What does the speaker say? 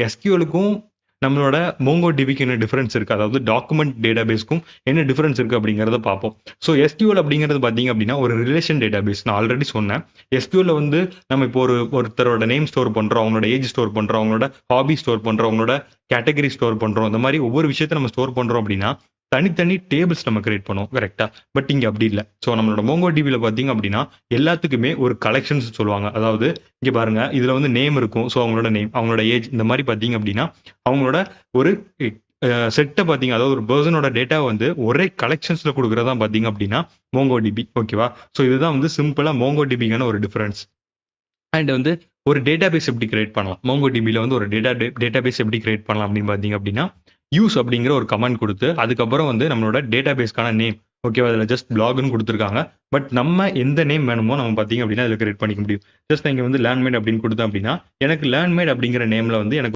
எஸ்கியூஎலுக்கும் நம்மளோட MongoDBக்கு என்ன டிஃபரன்ஸ் இருக்கு, அதாவது டாக்குமெண்ட் டேட்டாபேஸ்க்கும் என்ன டிஃபரன்ஸ் இருக்கு அப்படிங்கிறத பார்ப்போம். ஸோ எஸ்கியூஎல் அப்படிங்கிறது பார்த்தீங்க அப்படின்னா ஒரு ரிலேஷன் டேட்டாபேஸ். நான் ஆல்ரெடி சொன்னேன். எஸ்கியூஎல்ல வந்து நம்ம இப்போ ஒருத்தரோட நேம் ஸ்டோர் பண்றோம், அவங்களோட ஏஜ் ஸ்டோர் பண்றோம், அவங்களோட ஹாபி ஸ்டோர் பண்றோம், அவங்களோட கேட்டகரி ஸ்டோர் பண்றோம். இந்த மாதிரி ஒவ்வொரு விஷயத்த நம்ம ஸ்டோர் பண்றோம் அப்படின்னா தனித்தனி டேபிள்ஸ் நம்ம கிரியேட் பண்ணுவோம், கரெக்டா? பட் இங்க அப்படி இல்லை. ஸோ நம்மளோட MongoDBல பார்த்தீங்க அப்படின்னா எல்லாத்துக்குமே ஒரு கலெக்ஷன்ஸ் சொல்லுவாங்க. அதாவது இங்க பாருங்க, இதுல வந்து நேம் இருக்கும். ஸோ அவங்களோட நேம், அவங்களோட ஏஜ், இந்த மாதிரி பார்த்தீங்க அப்படின்னா அவங்களோட ஒரு செட்டை பார்த்தீங்க, அதாவது ஒரு பர்சனோட டேட்டா வந்து ஒரே கலெக்ஷன்ஸ்ல கொடுக்குறதா பார்த்தீங்க அப்படின்னா MongoDB. ஓகேவா? ஸோ இதுதான் வந்து சிம்பிளா MongoDBக்கான ஒரு டிஃபரன்ஸ். அண்ட் வந்து ஒரு டேட்டாபேஸ் எப்படி கிரியேட் பண்ணலாம், MongoDBல வந்து ஒரு டேட்டாபேஸ் எப்படி கிரியேட் பண்ணலாம் அப்படின்னு பார்த்தீங்க அப்படின்னா யூஸ் அப்படிங்கிற ஒரு கமாண்ட் கொடுத்து அதுக்கப்புறம் வந்து நம்மளோட டேட்டாபேஸ்க்கான நேம், ஓகேவா, அதில் ஜஸ்ட் பிளாக்னு கொடுத்துருக்காங்க. பட் நம்ம எந்த நேம் வேணுமோ நம்ம பார்த்தீங்க அப்படின்னா அதில் கிரியேட் பண்ணிக்க முடியும். ஜஸ்ட் இங்கே வந்து லேண்ட்மேட் அப்படின்னு கொடுத்தேன் அப்படின்னா எனக்கு லேண்ட்மேட் அப்படிங்கிற நேம்ல வந்து எனக்கு